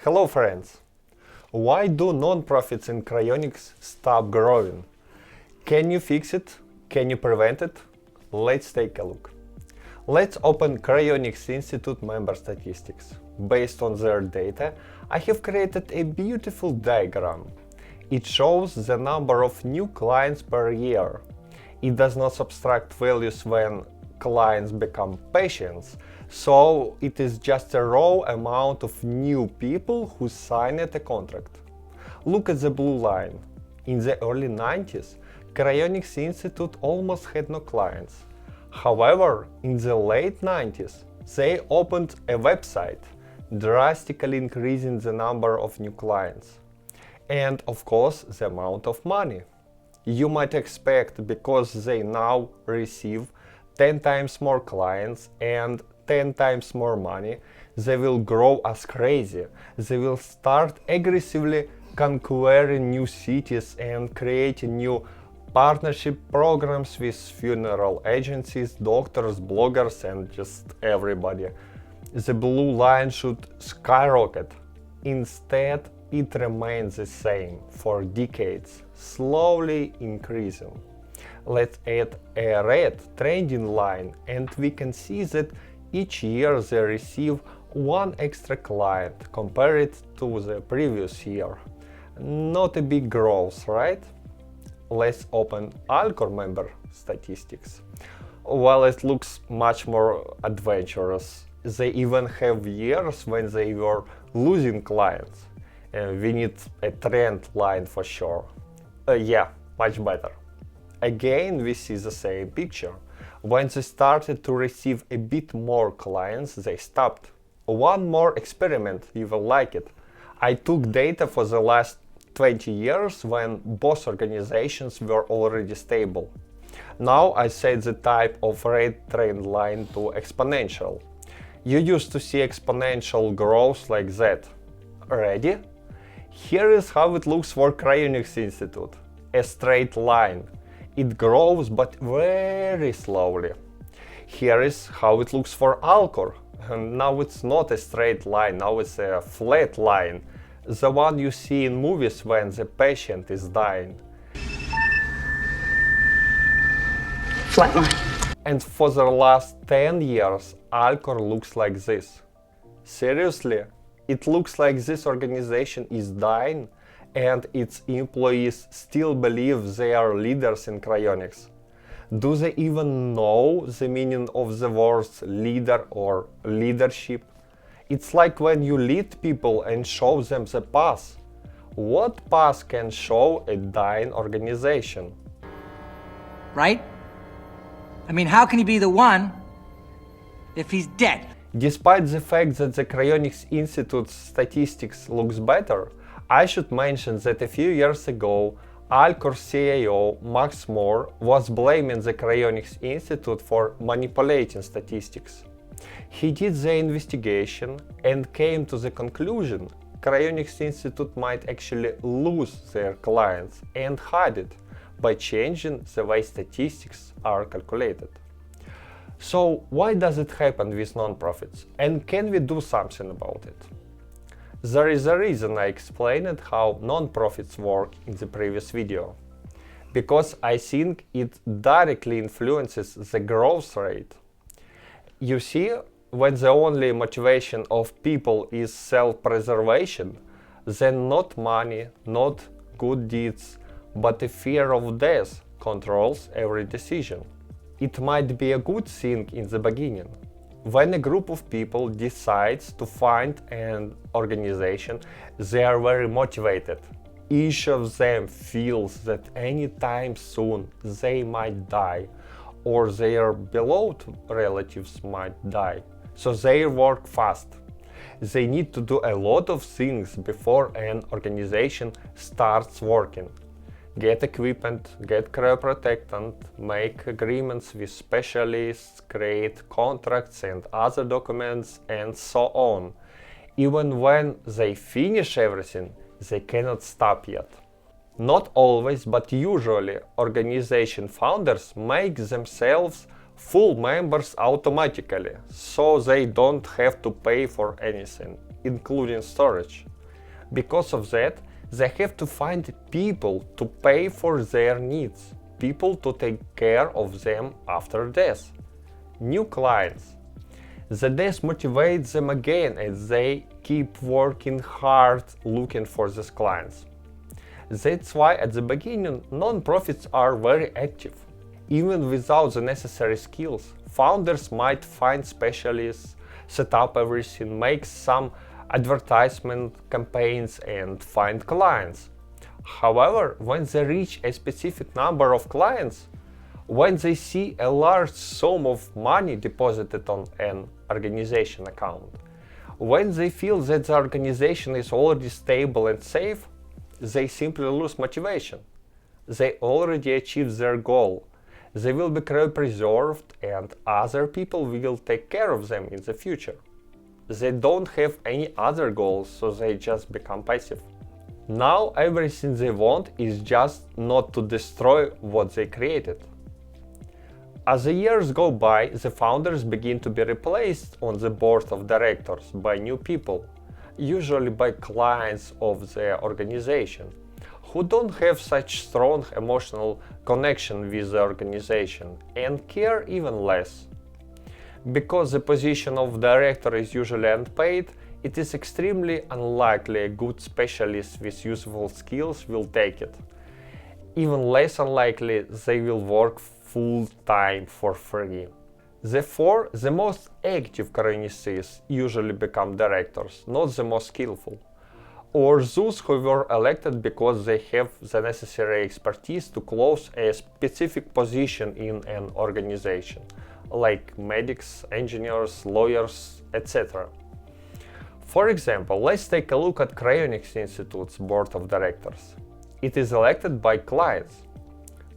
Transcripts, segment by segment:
Hello friends! Why do non-profits in cryonics stop growing? Can you fix it? Can you prevent it? Let's take a look. Let's open Cryonics Institute member statistics. Based on their data, I have created a beautiful diagram. It shows the number of new clients per year. It does not subtract values when clients become patients, so it is just a raw amount of new people who signed a contract. Look at the blue line. In the early 90s, Cryonics Institute almost had no clients. However, in the late 90s, they opened a website, drastically increasing the number of new clients. And of course, the amount of money. You might expect, because they now receive 10 times more clients and 10 times more money, they will grow as crazy. They will start aggressively conquering new cities and creating new partnership programs with funeral agencies, doctors, bloggers, and just everybody. The blue line should skyrocket. Instead, it remains the same for decades, slowly increasing. Let's add a red trending line, and we can see that each year they receive one extra client compared to the previous year. Not a big growth, right? Let's open Alcor member statistics. Well, it looks much more adventurous. They even have years when they were losing clients. We need a trend line for sure. Yeah, much better. Again, we see the same picture. When they started to receive a bit more clients, they stopped. One more experiment, you will like it. I took data for the last 20 years when both organizations were already stable. Now I set the type of red trend line to exponential. You used to see exponential growth like that. Ready? Here is how it looks for Cryonics Institute. A straight line. It grows but very slowly. Here is how it looks for Alcor. And now it's not a straight line, now it's a flat line. The one you see in movies when the patient is dying. Flat line. And for the last 10 years, Alcor looks like this. Seriously? It looks like this organization is dying and its employees still believe they are leaders in cryonics. Do they even know the meaning of the words leader or leadership? It's like when you lead people and show them the path. What path can show a dying organization? Right? I mean, how can he be the one if he's dead? Despite the fact that the Cryonics Institute's statistics looks better, I should mention that a few years ago, Alcor CIO Max Moore was blaming the Cryonics Institute for manipulating statistics. He did the investigation and came to the conclusion Cryonics Institute might actually lose their clients and hide it by changing the way statistics are calculated. So why does it happen with non-profits, and can we do something about it? There is a reason I explained how non-profits work in the previous video. Because I think it directly influences the growth rate. You see, when the only motivation of people is self-preservation, then not money, not good deeds, but the fear of death controls every decision. It might be a good thing in the beginning. When a group of people decides to find an organization, they are very motivated. Each of them feels that anytime soon they might die, or their beloved relatives might die. So they work fast. They need to do a lot of things before an organization starts working. Get equipment, get cryoprotectant, make agreements with specialists, create contracts and other documents, and so on. Even when they finish everything, they cannot stop yet. Not always, but usually, organization founders make themselves full members automatically, so they don't have to pay for anything, including storage. Because of that, they have to find people to pay for their needs, people to take care of them after death. New clients. The death motivates them again as they keep working hard looking for these clients. That's why at the beginning non-profits are very active. Even without the necessary skills, founders might find specialists, set up everything, make some advertisement campaigns and find clients. However, when they reach a specific number of clients, when they see a large sum of money deposited on an organization account, when they feel that the organization is already stable and safe, they simply lose motivation. They already achieved their goal. They will be preserved and other people will take care of them in the future. They don't have any other goals, so they just become passive. Now everything they want is just not to destroy what they created. As the years go by, the founders begin to be replaced on the board of directors by new people, usually by clients of the organization, who don't have such strong emotional connection with the organization and care even less. Because the position of director is usually unpaid, it is extremely unlikely a good specialist with useful skills will take it. Even less unlikely they will work full-time for free. Therefore, the most active cryonicists usually become directors, not the most skillful, or those who were elected because they have the necessary expertise to close a specific position in an organization, like medics, engineers, lawyers, etc. For example, let's take a look at Cryonics Institute's board of directors. It is elected by clients.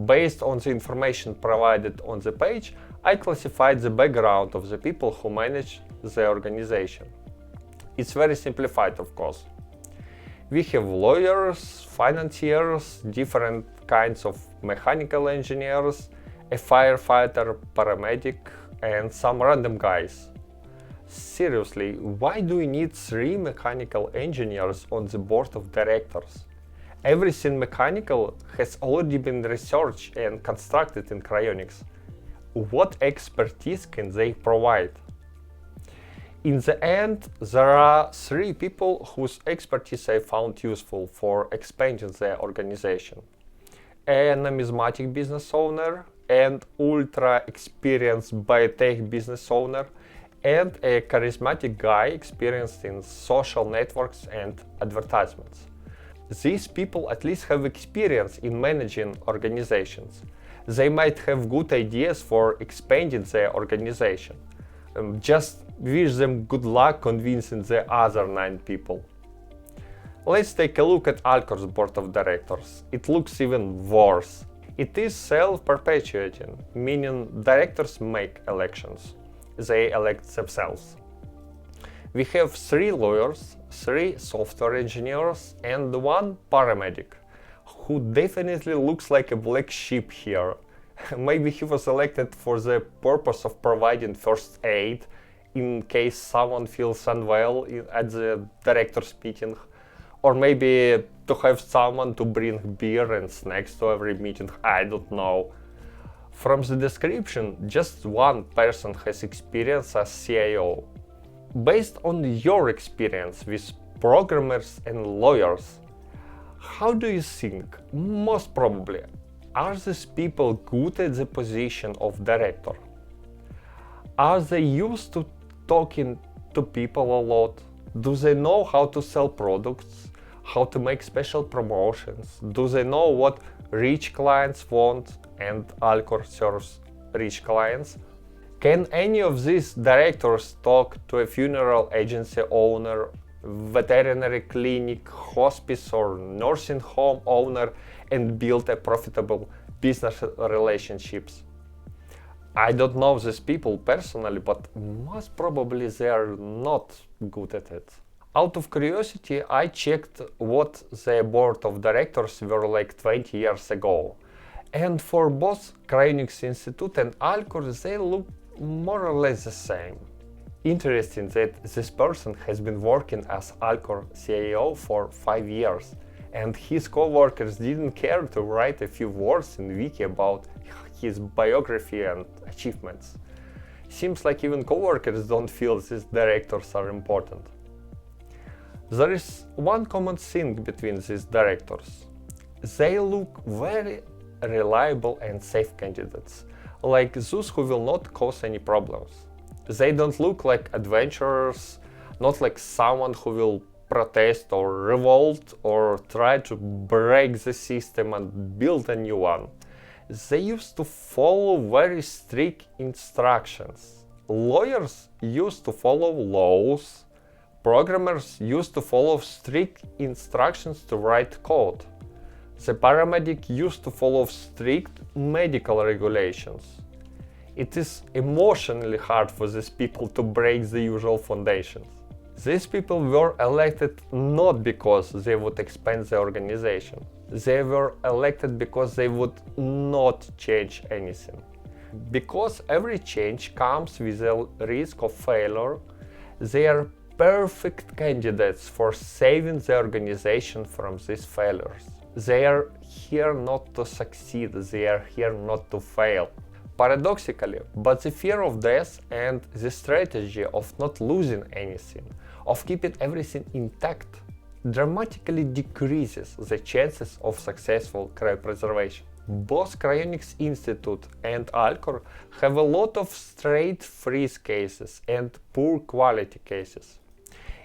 Based on the information provided on the page, I classified the background of the people who manage the organization. It's very simplified, of course. We have lawyers, financiers, different kinds of mechanical engineers, a firefighter, paramedic, and some random guys. Seriously, why do we need 3 mechanical engineers on the board of directors? Everything mechanical has already been researched and constructed in cryonics. What expertise can they provide? In the end, there are 3 people whose expertise I found useful for expanding the organization. A numismatic business owner, an ultra-experienced biotech business owner, and a charismatic guy experienced in social networks and advertisements. These people at least have experience in managing organizations. They might have good ideas for expanding their organization. Just wish them good luck convincing the other 9 people. Let's take a look at Alcor's board of directors. It looks even worse. It is self-perpetuating, meaning directors make elections. They elect themselves. We have 3 lawyers, 3 software engineers, and 1 paramedic, who definitely looks like a black sheep here. Maybe he was elected for the purpose of providing first aid in case someone feels unwell at the director's meeting, or maybe to have someone to bring beer and snacks to every meeting, I don't know. From the description, just 1 person has experience as CIO. Based on your experience with programmers and lawyers, how do you think, most probably, are these people good at the position of director? Are they used to talking to people a lot? Do they know how to sell products, how to make special promotions? Do they know what rich clients want and Alcor serves rich clients? Can any of these directors talk to a funeral agency owner, veterinary clinic, hospice or nursing home owner and build a profitable business relationships? I don't know these people personally, but most probably they are not good at it. Out of curiosity, I checked what the board of directors were like 20 years ago. And for both Cryonics Institute and Alcor, they look more or less the same. Interesting that this person has been working as Alcor CEO for 5 years, and his co-workers didn't care to write a few words in Wiki about his biography and achievements. Seems like even co-workers don't feel these directors are important. There is one common thing between these directors. They look very reliable and safe candidates, like those who will not cause any problems. They don't look like adventurers, not like someone who will protest or revolt or try to break the system and build a new one. They used to follow very strict instructions. Lawyers used to follow laws. Programmers used to follow strict instructions to write code. The paramedic used to follow strict medical regulations. It is emotionally hard for these people to break the usual foundations. These people were elected not because they would expand the organization. They were elected because they would not change anything. Because every change comes with a risk of failure, they are perfect candidates for saving the organization from these failures. They are here not to succeed, they are here not to fail. Paradoxically, but the fear of death and the strategy of not losing anything, of keeping everything intact, dramatically decreases the chances of successful cryopreservation. Both Cryonics Institute and Alcor have a lot of straight freeze cases and poor quality cases.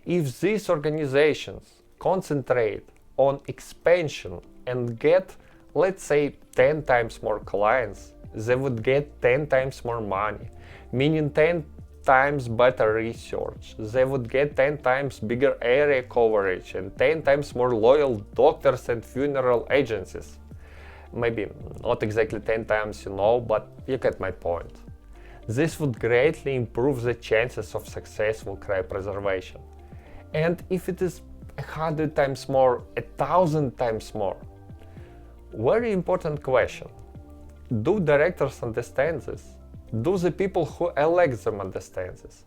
If these organizations concentrate on expansion and get, let's say, 10 times more clients, they would get 10 times more money, meaning 10 times better research. They would get 10 times bigger area coverage and 10 times more loyal doctors and funeral agencies. Maybe not exactly 10 times, but you get my point. This would greatly improve the chances of successful cryopreservation. And if it is 100 times more, 1,000 times more? Very important question. Do directors understand this? Do the people who elect them understand this?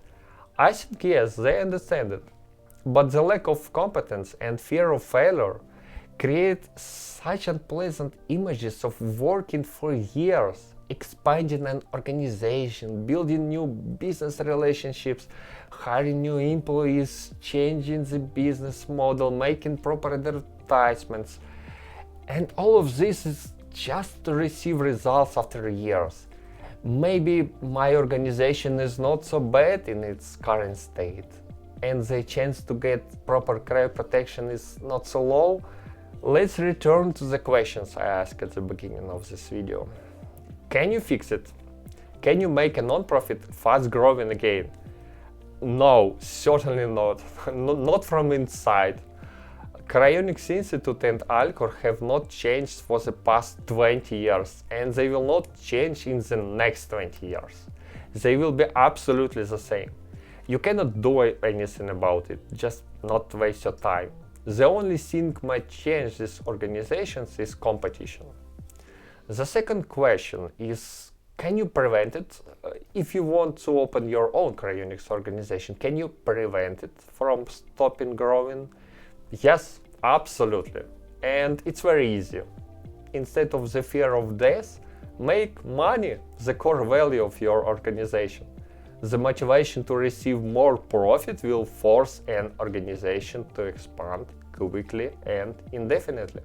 I think yes, they understand it. But the lack of competence and fear of failure create such unpleasant images of working for years, expanding an organization, building new business relationships, hiring new employees, changing the business model, making proper advertisements. And all of this is just to receive results after years. Maybe my organization is not so bad in its current state, and the chance to get proper cryoprotection is not so low. Let's return to the questions I asked at the beginning of this video. Can you fix it? Can you make a non-profit fast growing again? No, certainly not. Not from inside. Cryonics Institute and Alcor have not changed for the past 20 years, and they will not change in the next 20 years. They will be absolutely the same. You cannot do anything about it, just not waste your time. The only thing might change these organizations is competition. The second question is, can you prevent it? If you want to open your own cryonics organization, can you prevent it from stopping growing? Yes, absolutely. And it's very easy. Instead of the fear of death, make money the core value of your organization. The motivation to receive more profit will force an organization to expand quickly and indefinitely.